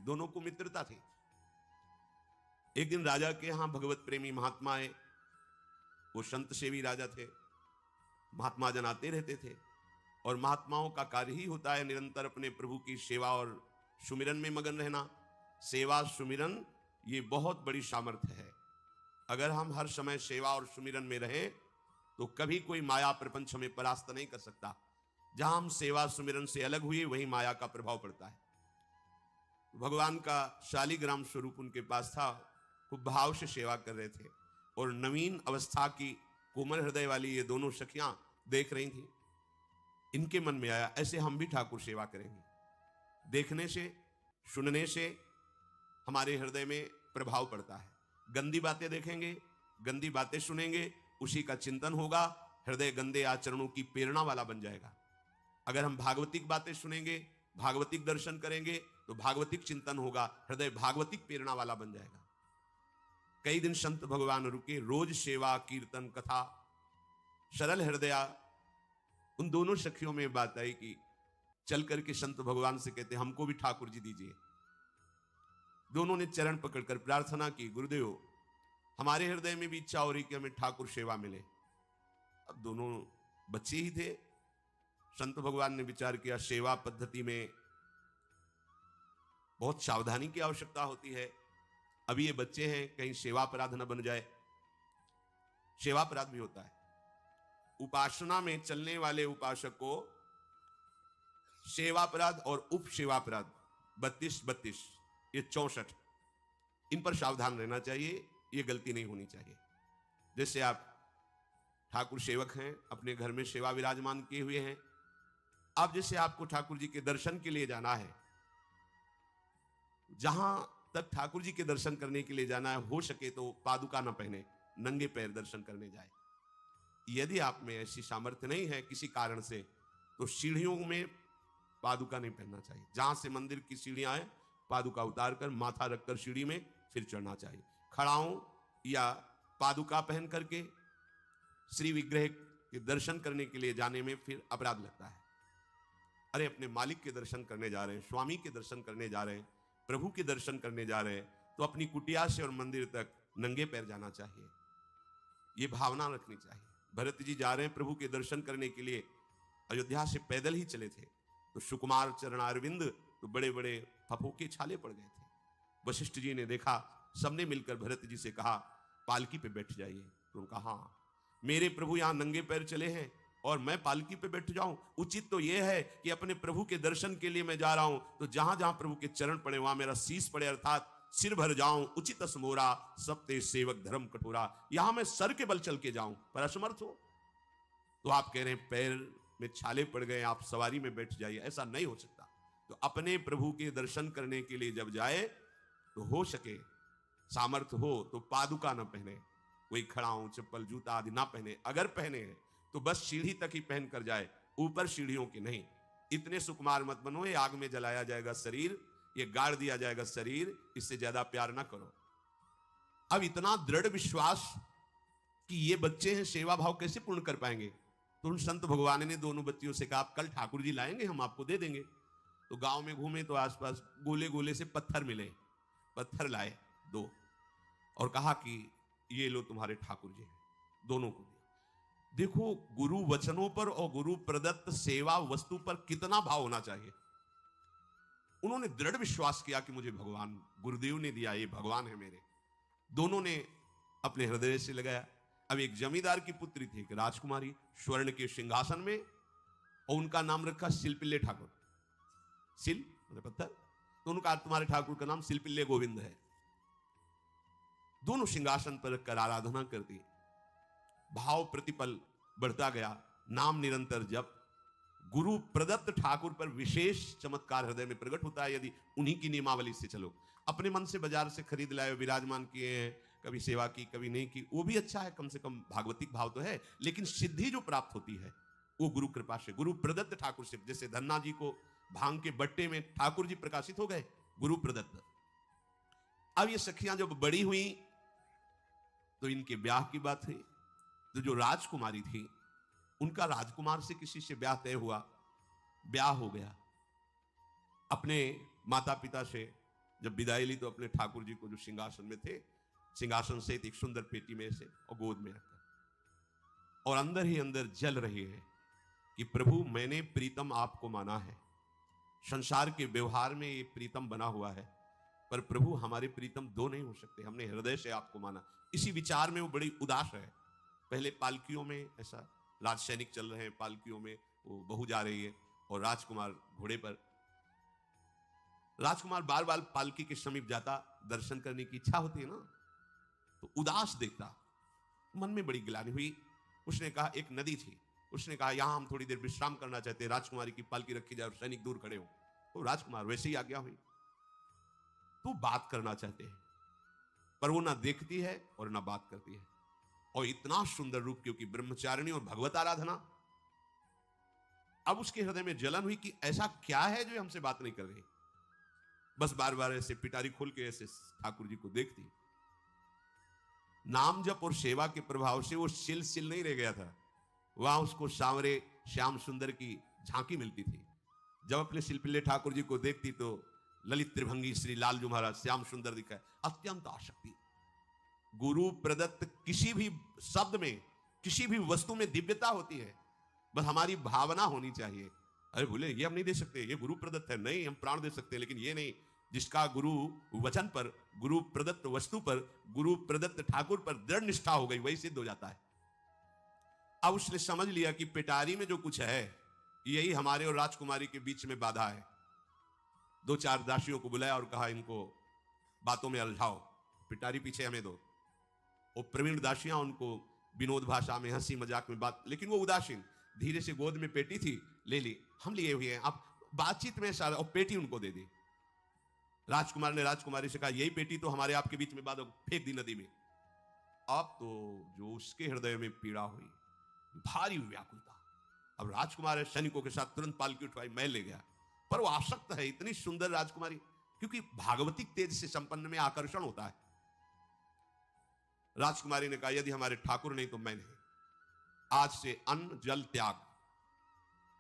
दोनों को मित्रता थी। एक दिन राजा के यहां भगवत प्रेमी महात्मा आए, वो संत सेवी राजा थे। महात्मा जन आते रहते थे और महात्माओं का कार्य ही होता है निरंतर अपने प्रभु की सेवा और सुमिरन में मगन रहना। सेवा सुमिरन ये बहुत बड़ी सामर्थ्य है। अगर हम हर समय सेवा और सुमिरन में रहें तो कभी कोई माया प्रपंच हमें परास्त नहीं कर सकता। जहां हम सेवा सुमिरन से अलग हुए वहीं माया का प्रभाव पड़ता है। भगवान का शालिग्राम स्वरूप उनके पास था, खूब भाव से सेवा कर रहे थे और नवीन अवस्था की कोमल हृदय वाली ये दोनों सखियां देख रही थी। इनके मन में आया ऐसे हम भी ठाकुर सेवा करेंगे। देखने से सुनने से हमारे हृदय में प्रभाव पड़ता है। गंदी बातें देखेंगे, गंदी बातें सुनेंगे, उसी का चिंतन होगा, हृदय गंदे आचरणों की प्रेरणा वाला बन जाएगा। अगर हम भागवतिक बातें सुनेंगे, भागवतिक दर्शन करेंगे तो भागवतिक चिंतन होगा, हृदय भागवतिक प्रेरणा वाला बन जाएगा। कई दिन संत भगवान रुके, रोज सेवा कीर्तन कथा, सरल हृदया। उन दोनों सखियों में बात आई कि चल करके संत भगवान से कहते हमको भी ठाकुर जी दीजिए। दोनों ने चरण पकड़कर प्रार्थना की, गुरुदेव हमारे हृदय में भी इच्छा हो रही कि हमें ठाकुर सेवा मिले। अब दोनों बच्चे ही थे। संत भगवान ने विचार किया सेवा पद्धति में बहुत सावधानी की आवश्यकता होती है। अभी ये बच्चे हैं, कहीं सेवा अपराध न बन जाए। सेवा अपराध भी होता है। उपासना में चलने वाले उपासक को सेवा अपराध और उप सेवा अपराध 32 ये 64, इन पर सावधान रहना चाहिए। ये गलती नहीं होनी चाहिए। जैसे आप ठाकुर सेवक हैं, अपने घर में सेवा विराजमान किए हुए हैं। अब जैसे आपको ठाकुर जी के दर्शन के लिए जाना है, जहां तक ठाकुर जी के दर्शन करने के लिए जाना है, हो सके तो पादुका ना पहने, नंगे पैर दर्शन करने जाए। यदि आप में ऐसी सामर्थ्य नहीं है किसी कारण से, तो सीढ़ियों में पादुका नहीं पहनना चाहिए। जहां से मंदिर की सीढ़ियां हैं, पादुका उतार कर माथा रखकर सीढ़ी में फिर चढ़ना चाहिए। खड़ाओं या पादुका पहन करके श्री विग्रह के दर्शन करने के लिए जाने में फिर अपराध लगता है। अरे अपने मालिक के दर्शन करने जा रहे हैं, स्वामी के दर्शन करने जा रहे हैं, प्रभु के दर्शन करने जा रहे हैं, तो अपनी कुटिया से और मंदिर तक नंगे पैर जाना चाहिए। ये भावना रखनी चाहिए। भरत जी जा रहे हैं प्रभु के दर्शन करने के लिए, अयोध्या से पैदल ही चले थे, तो सुकुमार चरणारविंद तो बड़े बड़े फफोके छाले पड़ गए थे। वशिष्ठ जी ने देखा, सबने मिलकर भरत जी से कहा पालकी पे बैठ जाइए। तो उनका हाँ, मेरे प्रभु यहां नंगे पैर चले हैं और मैं पालकी पे बैठ जाऊं? उचित तो यह है कि अपने प्रभु के दर्शन के लिए मैं जा रहा हूं, तो जहां जहां प्रभु के चरण पड़े वहां मेरा शीश पड़े, अर्थात सिर भर जाऊं। उचित समोरा सबते सेवक धर्म कठोरा। यहां मैं सर के बल चल के जाऊं, पर असमर्थ हो। तो आप कह रहे हैं पैर में छाले पड़ गए, आप सवारी में बैठ जाइए। ऐसा नहीं हो सकता। तो अपने प्रभु के दर्शन करने के लिए जब जाए तो हो सके, सामर्थ्य हो तो पादुका न पहने, कोई खड़ाऊं चप्पल जूता आदि ना पहने। अगर पहने हैं तो बस सीढ़ी तक ही पहन कर जाए, ऊपर सीढ़ियों की नहीं। इतने सुकुमार मत बनो, ये आग में जलाया जाएगा शरीर, ये गाड़ दिया जाएगा शरीर, इससे ज्यादा प्यार ना करो। अब इतना दृढ़ विश्वास कि ये बच्चे हैं, सेवा भाव कैसे पूर्ण कर पाएंगे? तो उन संत भगवान ने दोनों बच्चियों से कहा कल ठाकुर जी लाएंगे, हम आपको दे देंगे। तो गांव में घूमे तो आसपास गोले गोले से पत्थर मिले, पत्थर लाए 2 और कहा कि ये लो तुम्हारे ठाकुर जी हैं। दोनों को दिया। देखो गुरु वचनों पर और गुरु प्रदत्त सेवा वस्तु पर कितना भाव होना चाहिए। उन्होंने दृढ़ विश्वास किया कि मुझे भगवान गुरुदेव ने दिया, ये भगवान है मेरे। दोनों ने अपने हृदय से लगाया। अब एक जमींदार की पुत्री थी, एक राजकुमारी, स्वर्ण के सिंहासन में, और उनका नाम रखा शिलपिल्ले ठाकुर। शिल मतलब पत्थर, तो उनका तुम्हारे ठाकुर का नाम शिलपिल्ले गोविंद है। दोनों सिंहासन पर रखकर आराधना करती। भाव प्रतिपल बढ़ता गया, नाम निरंतर जप। गुरु प्रदत्त ठाकुर पर विशेष चमत्कार हृदय में प्रकट होता है यदि उन्हीं की नियमावली से चलो। अपने मन से बाजार से खरीद लाए, विराजमान किए हैं, कभी सेवा की कभी नहीं की, वो भी अच्छा है, कम से कम भागवतिक भाव तो है। लेकिन सिद्धि जो प्राप्त होती है वो गुरु कृपा से, गुरु प्रदत्त ठाकुर से। जैसे धन्ना जी को भांग के बट्टे में ठाकुर जी प्रकाशित हो गए, गुरु प्रदत्त। अब ये सखियां जब बड़ी हुई तो इनके ब्याह की बात हुई। तो जो राजकुमारी थी उनका राजकुमार से किसी से ब्याह तय हुआ, ब्याह हो गया। अपने माता पिता से जब विदाई ली तो अपने ठाकुर जी को जो सिंहासन में थे, सिंहासन से एक सुंदर पेटी में से और गोद में रखकर, और अंदर ही अंदर जल रही है कि प्रभु मैंने प्रीतम आपको माना है, संसार के व्यवहार में ये प्रीतम बना हुआ है, पर प्रभु हमारे प्रीतम दो नहीं हो सकते, हमने हृदय से आपको माना। इसी विचार में वो बड़ी उदास है। पहले पालकियों में ऐसा राज सैनिक चल रहे हैं, पालकियों में वो बहू जा रही है और राजकुमार घोड़े पर। राजकुमार बार बार पालकी के समीप जाता, दर्शन करने की इच्छा होती है ना, तो उदास देखता, मन में बड़ी गिलानी हुई। उसने कहा, एक नदी थी, उसने कहा यहां हम थोड़ी देर विश्राम करना चाहते हैं, राजकुमारी की पालकी रखी जाए और सैनिक दूर खड़े हो। तो राजकुमार वैसे ही आज्ञा हुई। तो बात करना चाहते हैं, पर वो ना देखती है और ना बात करती है, और इतना सुंदर रूप, क्योंकि ब्रह्मचारिणी और भगवत आराधना। अब उसके हृदय में जलन हुई कि ऐसा क्या है जो हमसे बात नहीं कर रही। बस बार बार ऐसे पिटारी खोल के ऐसे ठाकुर जी को देखती। नाम जप और सेवा के प्रभाव से वो सिल नहीं रह गया था, वहां उसको सांवरे श्याम सुंदर की झांकी मिलती थी। जब अपने शिल्पिल्ले ठाकुर जी को देखती तो ललित त्रिभंगी श्री लालजू महाराज श्याम सुंदर दिखाए, अत्यंत आसक्ति। गुरु प्रदत्त किसी भी शब्द में, किसी भी वस्तु में दिव्यता होती है, बस हमारी भावना होनी चाहिए। अरे बोले ये हम नहीं दे सकते, ये गुरु प्रदत्त है, नहीं हम प्राण दे सकते, लेकिन ये नहीं। जिसका गुरु वचन पर, गुरु प्रदत्त वस्तु पर, गुरु प्रदत्त ठाकुर पर दृढ़ निष्ठा हो गई, वही सिद्ध हो जाता है। अब उसने समझ लिया कि पिटारी में जो कुछ है यही हमारे और राजकुमारी के बीच में बाधा है। दो चार दासियों को बुलाया और कहा इनको बातों में उलझाओ, पिटारी पीछे हमें दो। और प्रवीण दासियां उनको विनोद भाषा में, हंसी मजाक में बात, लेकिन वो उदासीन। धीरे से गोद में पेटी थी, ले ली, हम लिए हुए हैं, आप बातचीत में सारा, और पेटी उनको दे दी। राजकुमार ने राजकुमारी से कहा यही पेटी तो हमारे आपके बीच में बात, फेंक दी नदी में। अब तो जो उसके हृदय में पीड़ा हुई, भारी व्याकुलता। अब राजकुमार है, सैनिकों के साथ तुरंत पालकी उठवाई, मैं ले गया, पर वो आसक्त है, इतनी सुंदर राजकुमारी, क्योंकि भागवतिक तेज से संपन्न में आकर्षण होता है। राजकुमारी ने कहा यदि हमारे ठाकुर नहीं तो मैं नहीं, आज से अन्न जल त्याग,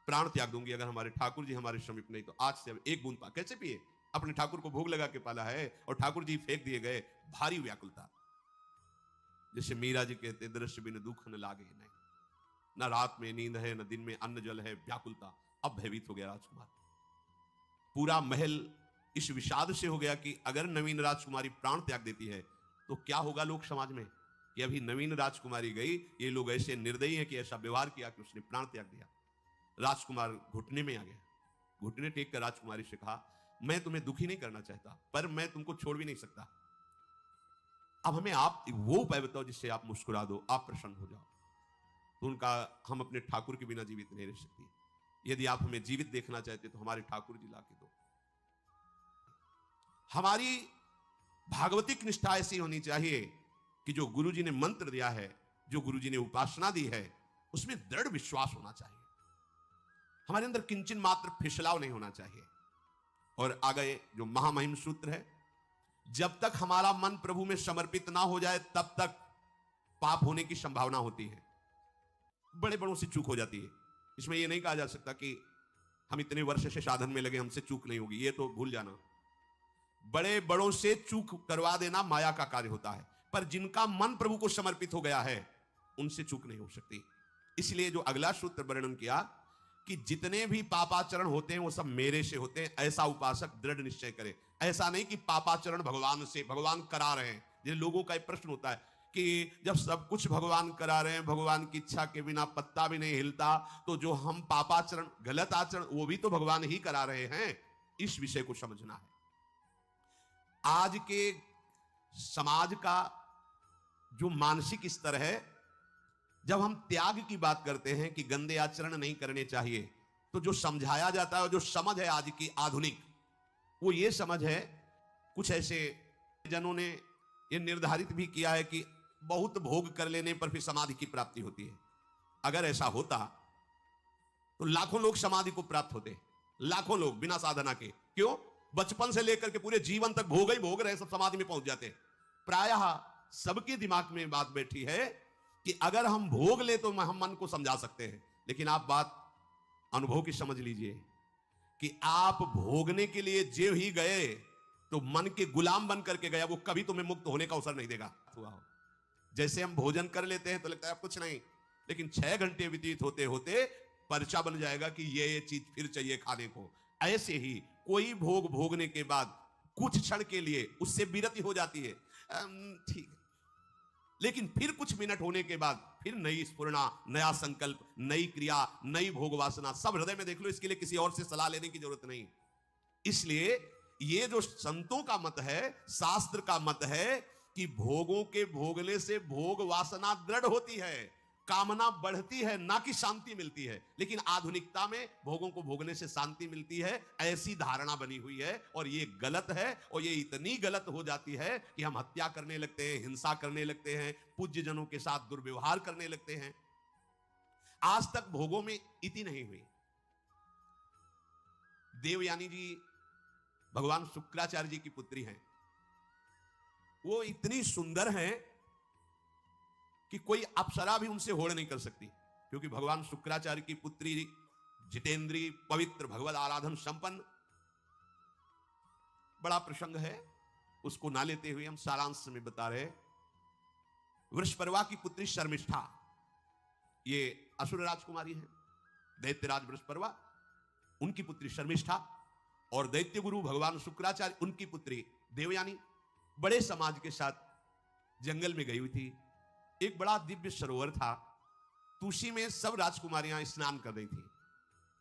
प्राण त्याग दूंगी अगर हमारे ठाकुर जी हमारे समीप नहीं तो। आज से अब एक बूंद कैसे पिए, अपने ठाकुर को भोग लगा के पाला है और ठाकुर जी फेंक दिए गए। भारी व्याकुलता, जैसे मीरा जी कहते दृश्य बिन दुख न लागे, नहीं, न रात में नींद है, न दिन में अन्न जल है, व्याकुलता। अब भयभीत हो गया राजकुमार। पूरा महल इस विषाद से हो गया कि अगर नवीन राजकुमारी प्राण त्याग देती है तो क्या होगा लोक समाज में, कि अभी नवीन राजकुमारी गई, ये लोग ऐसे निर्दयी हैं कि ऐसा व्यवहार किया कि उसने प्राण त्याग दिया। राजकुमार घुटने में आ गया, घुटने टेक कर राजकुमारी से कहा मैं तुम्हें दुखी नहीं करना चाहता, पर मैं तुमको छोड़ भी नहीं सकता। अब हमें आप वो उपाय बताओ जिससे आप मुस्कुरा दो, आप प्रसन्न हो जाओ। तो उनका, हम अपने ठाकुर के बिना जीवित नहीं रह सकती, यदि आप हमें जीवित देखना चाहते तो हमारे ठाकुर जी ला के दो। हमारी भागवतिक निष्ठा ऐसी होनी चाहिए कि जो गुरु जी ने मंत्र दिया है, जो गुरु जी ने उपासना दी है, उसमें दृढ़ विश्वास होना चाहिए। हमारे अंदर किंचन मात्र फिसलाव नहीं होना चाहिए। और आगे जो महामहिम सूत्र है, जब तक हमारा मन प्रभु में समर्पित ना हो जाए तब तक पाप होने की संभावना होती है, बड़े बड़ों से चूक हो जाती है। इसमें यह नहीं कहा जा सकता कि हम इतने वर्ष से साधन में लगे, हमसे चूक नहीं होगी, ये तो भूल जाना। बड़े बड़ों से चूक करवा देना माया का कार्य होता है, पर जिनका मन प्रभु को समर्पित हो गया है उनसे चूक नहीं हो सकती। इसलिए जो अगला सूत्र वर्णन किया कि जितने भी पापाचरण होते हैं वो सब मेरे से होते हैं, ऐसा उपासक दृढ़ निश्चय करे। ऐसा नहीं कि पापाचरण भगवान से, भगवान करा रहे हैं। जिन लोगों का एक प्रश्न होता है कि जब सब कुछ भगवान करा रहे हैं, भगवान की इच्छा के बिना पत्ता भी नहीं हिलता, तो जो हम पापाचरण, गलत आचरण, वो भी तो भगवान ही करा रहे हैं। इस विषय को समझना है। आज के समाज का जो मानसिक स्तर है, जब हम त्याग की बात करते हैं कि गंदे आचरण नहीं करने चाहिए, तो जो समझाया जाता है, जो समझ है आज की आधुनिक, वो ये समझ है, कुछ ऐसे जनों ने ये निर्धारित भी किया है कि बहुत भोग कर लेने पर फिर समाधि की प्राप्ति होती है। अगर ऐसा होता तो लाखों लोग समाधि को प्राप्त होते, लाखों लोग बिना साधना के। क्यों? बचपन से लेकर के पूरे जीवन तक भोग ही भोग रहे, सब समाधि में पहुंच जाते। प्रायः सबके दिमाग में बात बैठी है कि अगर हम भोग ले तो हम मन को समझा सकते हैं, लेकिन आप बात अनुभव की समझ लीजिए कि आप भोगने के लिए जो ही गए तो मन के गुलाम बन करके गया, वो कभी तुम्हें मुक्त होने का अवसर नहीं देगा। जैसे हम भोजन कर लेते हैं तो लगता है कुछ नहीं, लेकिन 6 घंटे व्यतीत होते होते पर्चा बन जाएगा कि ये चीज फिर चाहिए खाने को। ऐसे ही कोई भोग भोगने के बाद कुछ क्षण के लिए उससे विरति हो जाती है, ठीक है, लेकिन फिर कुछ मिनट होने के बाद फिर नई स्फुरणा, नया संकल्प, नई क्रिया, नई भोग वासना सब हृदय में देख लो। इसके लिए किसी और से सलाह लेने की जरूरत नहीं। इसलिए ये जो संतों का मत है, शास्त्र का मत है कि भोगों के भोगने से भोग वासना दृढ़ होती है, कामना बढ़ती है, ना कि शांति मिलती है। लेकिन आधुनिकता में भोगों को भोगने से शांति मिलती है, ऐसी धारणा बनी हुई है, और ये गलत है। और ये इतनी गलत हो जाती है कि हम हत्या करने लगते हैं, हिंसा करने लगते हैं, पूज्य जनों के साथ दुर्व्यवहार करने लगते हैं। आज तक भोगों में इति नहीं हुई। देवयानी जी भगवान शुक्राचार्य जी की पुत्री हैं। वो इतनी सुंदर हैं कि कोई अप्सरा भी उनसे होड़ नहीं कर सकती, क्योंकि भगवान शुक्राचार्य की पुत्री जितेंद्री, पवित्र, भगवत आराधन संपन्न। बड़ा प्रसंग है, उसको ना लेते हुए हम सारांश में बता रहे। वृषपर्वा की पुत्री शर्मिष्ठा, ये असुर राजकुमारी है, दैत्यराज वृषपर्वा, उनकी पुत्री शर्मिष्ठा, और दैत्य गुरु भगवान शुक्राचार्य उनकी पुत्री देवयानी बड़े समाज के साथ जंगल में गई हुई थी। एक बड़ा दिव्य सरोवर था, तो उसी में सब राजकुमारियां स्नान कर रही थी।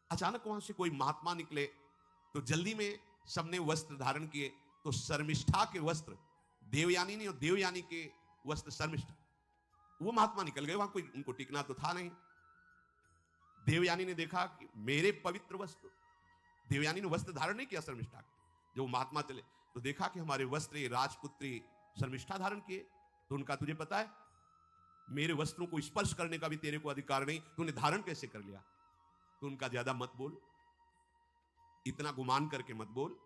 अचानक वहां से कोई महात्मा निकले, तो जल्दी में सबने वस्त्र धारण किए। तो शर्मिष्ठा के वस्त्र देवयानी ने, और देवयानी के वस्त्र शर्मिष्ठा, वो महात्मा निकल गए। वहां कोई उनको टिकना तो था नहीं। देवयानी ने देखा कि मेरे पवित्र वस्त्र, देवयानी ने वस्त्र धारण नहीं किया शर्मिष्ठा के। जो महात्मा चले तो देखा कि हमारे वस्त्र राजपुत्री शर्मिष्ठा धारण किए। तो उनका, तुझे पता है मेरे वस्त्रों को स्पर्श करने का भी तेरे को अधिकार नहीं, तूने धारण कैसे कर लिया? तो उनका, ज्यादा मत बोल, इतना गुमान करके मत बोल।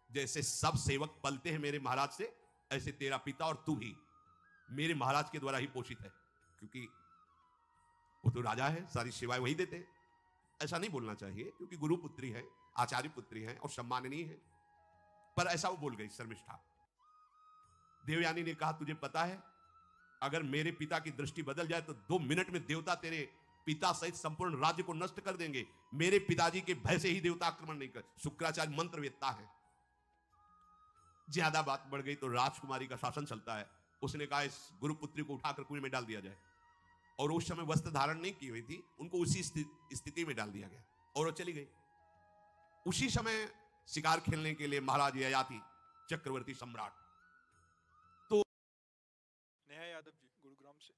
जैसे सब सेवक पलते हैं मेरे महाराज से, ऐसे तेरा पिता और तू भी मेरे महाराज के द्वारा ही पोषित है, क्योंकि वो तो राजा है, सारी सेवाएं वही देते हैं। ऐसा नहीं बोलना चाहिए, क्योंकि गुरु पुत्री है, आचार्य पुत्री है और सम्माननीय है। पर ऐसा वो बोल गई शर्मिष्ठा। देवयानी ने कहा, तुझे पता है अगर मेरे पिता की दृष्टि बदल जाए तो 2 मिनट में देवता तेरे पिता सहित संपूर्ण राज्य को नष्ट कर देंगे। मेरे पिताजी के भय से ही देवता आक्रमण नहीं कर। शुक्राचार्य मंत्रवेत्ता है। ज्यादा बात बढ़ गई तो राजकुमारी का शासन चलता है। उसने कहा इस गुरुपुत्री को उठाकर कुएं में डाल दिया जाए। और उस समय वस्त्र धारण नहीं की हुई थी, उनको उसी स्थिति में डाल दिया गया और वो चली गई। उसी समय शिकार खेलने के लिए महाराज ययाति चक्रवर्ती सम्राट, तो नेहा यादव जी गुरुग्राम से।